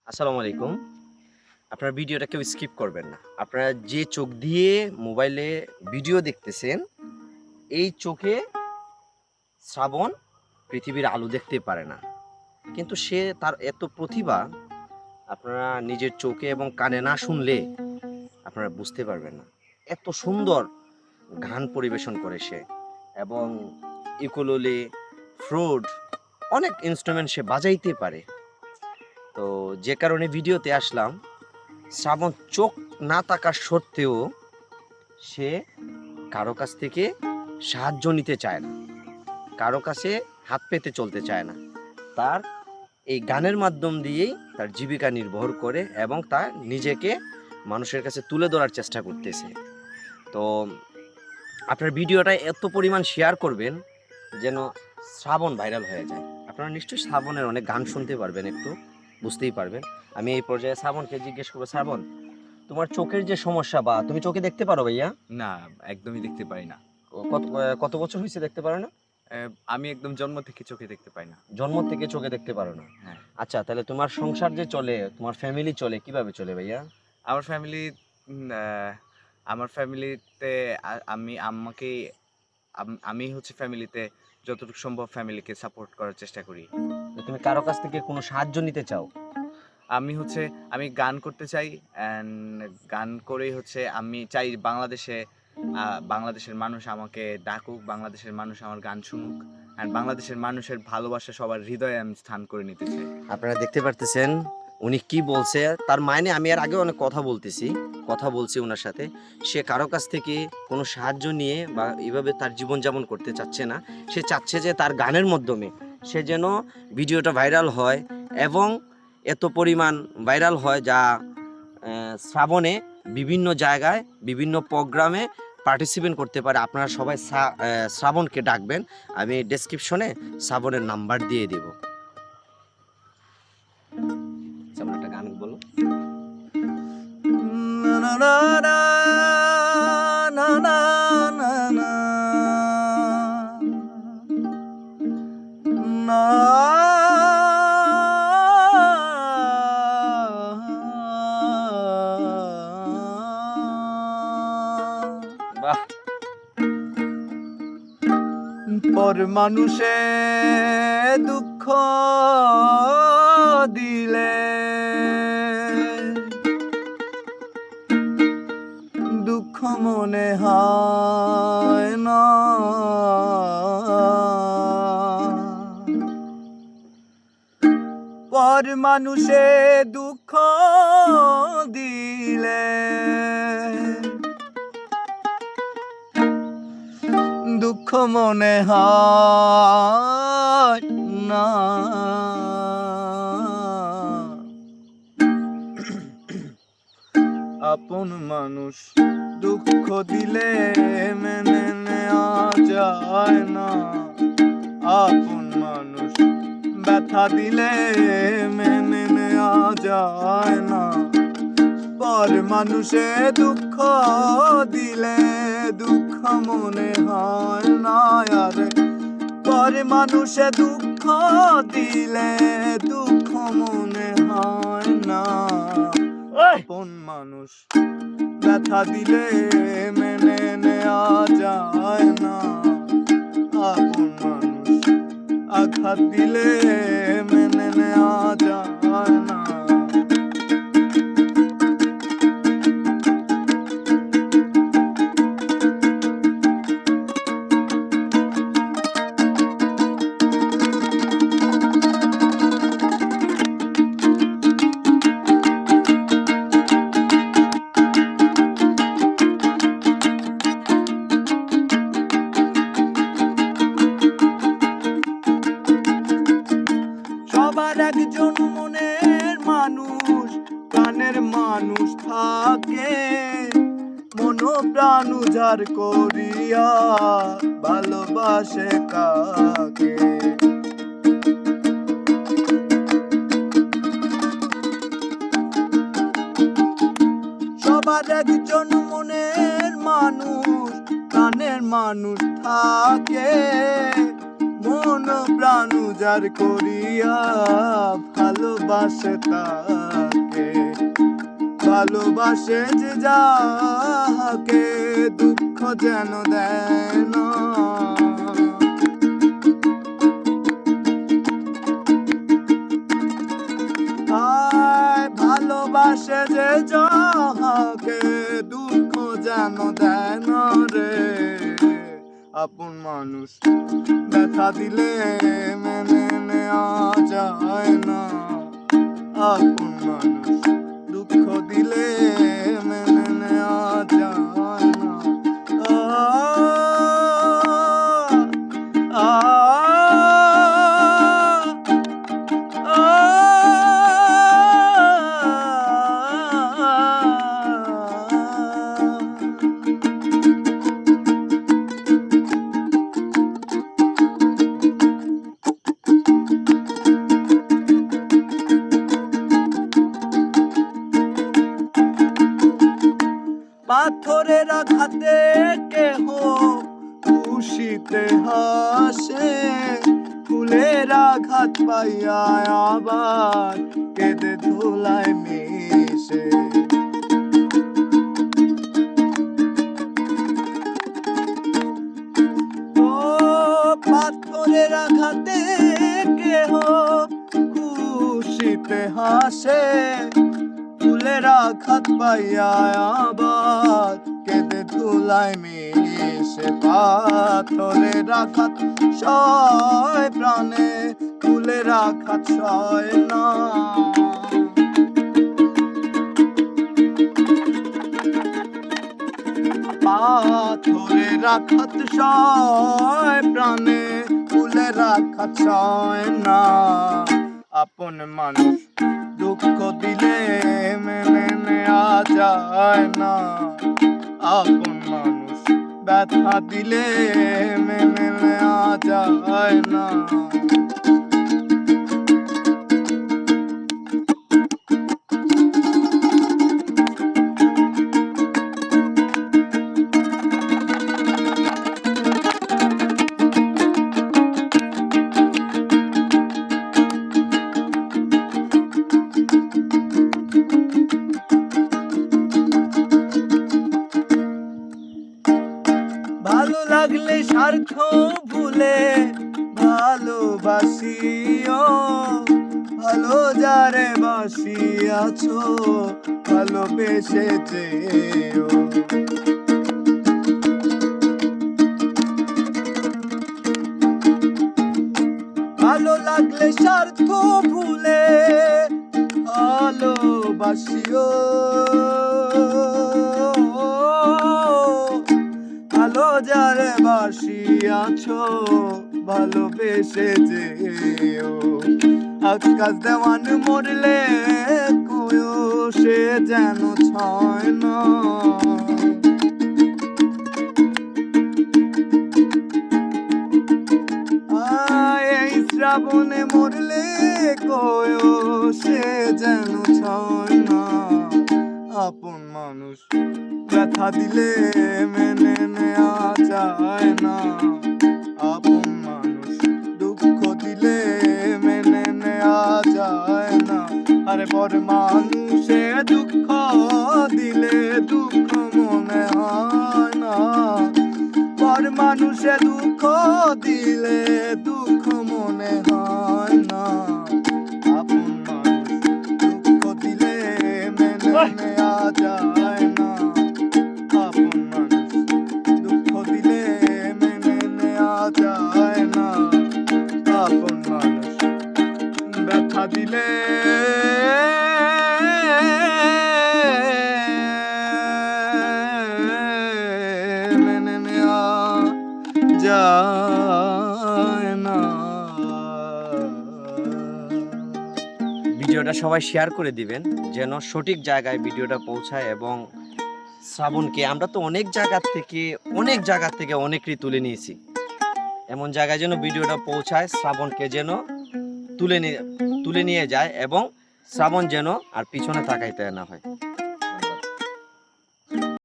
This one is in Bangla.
আসসালামু আলাইকুম। আপনার ভিডিওটা কেউ স্কিপ করবেন না। আপনারা যে চোখ দিয়ে মোবাইলে ভিডিও দেখতেছেন, এই চোখে শ্রাবণ পৃথিবীর আলো দেখতে পারে না। কিন্তু সে তার এত প্রতিভা আপনারা নিজের চোখে এবং কানে না শুনলে আপনারা বুঝতে পারবেন না। এত সুন্দর গান পরিবেশন করে সে এবং ইউকুলেলে, ফ্লুট অনেক ইন্সট্রুমেন্ট সে বাজাইতে পারে। তো যে কারণে ভিডিওতে আসলাম, শ্রাবণ চোখ না থাকার সত্ত্বেও সে কারো কাছ থেকে সাহায্য নিতে চায় না, কারো কাছে হাত পেতে চলতে চায় না। তার এই গানের মাধ্যম দিয়েই তার জীবিকা নির্ভর করে এবং তার নিজেকে মানুষের কাছে তুলে ধরার চেষ্টা করতেছে। তো আপনার ভিডিওটা এত পরিমাণ শেয়ার করবেন যেন শ্রাবণ ভাইরাল হয়ে যায়। আপনারা নিশ্চয়ই শ্রাবণের অনেক গান শুনতে পারবেন, একটু বুঝতেই পারবেন। আমি এই পর্যায়ে শ্রাবণকে জিজ্ঞেস করবো, শ্রাবণ, তোমার চোখের যে সমস্যা, বা তুমি চোখে দেখতে পারো ভাইয়া? না, একদমই দেখতে পারি না। কত কত বছর হয়েছে দেখতে পারো না? আমি একদম জন্ম থেকে চোখে দেখতে পাই না। জন্ম থেকে চোখে দেখতে পারো না? হ্যাঁ, আচ্ছা, তাহলে তোমার সংসার যে চলে, তোমার ফ্যামিলি চলে কিভাবে চলে ভাইয়া? আমার ফ্যামিলি উম আ আমার ফ্যামিলিতে আমি আম্মাকেই আমি হচ্ছে ফ্যামিলিতে যতটুকু সম্ভব ফ্যামিলিকে সাপোর্ট করার চেষ্টা করি। তো তুমি কারো কাছ থেকে কোনো সাহায্য নিতে চাও? আমি গান করতে চাই অ্যান্ড গান করেই আমি চাই আ বাংলাদেশের মানুষ আমাকে ডাকুক, বাংলাদেশের মানুষ আমার গান শুনুক অ্যান্ড বাংলাদেশের মানুষের ভালোবাসা সবার হৃদয়ে আমি স্থান করে নিতে চাই। আপনারা দেখতে পারতেছেন উনি কি বলছে। তার মানে আমি এর আগে অনেক কথা বলছি ওনার সাথে। সে কারো কাছ থেকে কোনো সাহায্য নিয়ে বা এইভাবে তার জীবনযাপন করতে চাচ্ছে না। সে চাচ্ছে যে তার গানের মাধ্যমে সে যেন ভিডিওটা ভাইরাল হয় এবং এত পরিমাণ ভাইরাল হয় যা শ্রাবণে বিভিন্ন জায়গায় বিভিন্ন প্রোগ্রামে পার্টিসিপেট করতে পারে। আপনারা সবাই শ্রাবণকে ডাকবেন। আমি ডেসক্রিপশনে শ্রাবণের নাম্বার দিয়ে দেব। যেমন একটা গান বলো। না না না না না না না না না বাহ! পর মানুষে দুঃখ দিলে দুঃখ মনে হয় না, পর মানুষে দুঃখ দিলে দুঃখ মনে হয় না। আপন মানুষ দুঃখ দিলে মেনে নেওয়া যায় না, আপন মানুষ ব্যথা দিলে মেনে নেওয়া যায় না, পর মানুষে দুঃখ দিলে দুঃখ মনে হয় না। আরে পর মানুষে দুঃখ দিলে দুঃখ মনে হয় না, আপন মানুষ ব্যথা দিলে মেনে নেওয়া যায় না, আপন মানুষ আঘাত দিলে মেনে নেওয়া যায় না। সবার একজন মনের মানুষ, প্রাণের মানুষ থাকে, মন প্রাণ উজাড় করিয়া ভালোবাসে কাকে। সবার একজন মনের মানুষ, প্রাণের মানুষ থাকে, মন প্রাণ উজাড় করিয়া ভালোবাসে তাকে, ভালোবাসে যে যাহাকে দুঃখ যেন দেয় না। ভালোবাসে যে যাহাকে দুঃখ যেন দেয় না রে। আপন মানুষ ব্যথা দিলে মেনে নেওয়া যায় না, আপন মানুষ দুঃখ দিলে মেনে নেওয়া যায় না। পাথরের আঘাতে কেহ খুশিতে হাসে, ফুলের আঘাত পাইয়া আবার কেঁদে ধুলায় মিশে। ও পাথরের আঘাতে কেহ খুশিতে হাসে, ফুলের আঘাত পাইয়া আবার কেঁদে ধুলায় মিশে। পাথরের আঘাত সয় প্রাণে, ফুলের আঘাত সয় না। পাথরের আঘাত সয় প্রাণে, ফুলের আঘাত সয় না। আপন মানুষ দুঃখ দিলে মেনে নেওয়া যায় না, আপন মানুষ ব্যথা দিলে মেনে নেওয়া যায় না। ভালো লাগলে স্বার্থ ভুলে ভালোবাসিও, ভালো যারে বাসিয়াছো ভালোবেসে যেও। ভালো লাগলে স্বার্থ ভুলে ভালোবাসিও, ভালো যারে বাসিয়াছো ভালোবেসে যেও। আকাশ দেওয়ান মরলে কয়ো সে যেন ছয় না। এই শ্রাবণে মরলে কয়ো সে যেন ছয় না। আপন মানুষ ব্যথা দিলে মেনে নেওয়া যায় না, আপন মানুষ দুঃখ দিলে মেনে নেওয়া যায় না। আরে পর মানুষে দুঃখ দিলে দুঃখ মনে হয় না, পর মানুষে দুঃখ দিলে দুঃখ মনে হয় না। আপন মানুষ দুঃখ দিলে মেনে নেওয়া যায় না, আপন মানুষ দুঃখ দিলে মেনে নেওয়া যায় না, আপন মানুষ ব্যথা দিলে মেনে নেওয়া যায় না। ভিডিওটা সবাই শেয়ার করে দিবেন যেন সঠিক জায়গায় ভিডিওটা পৌঁছায়। এবং শ্রাবণকে আমরা তো অনেক জায়গা থেকে অনেকই তুলে নিয়েছি, এমন জায়গায় যেন ভিডিওটা পৌঁছায়, শ্রাবণকে যেন তুলে নিয়ে যায় এবং শ্রাবণ যেন আর পিছনে তাকাইতে না হয়।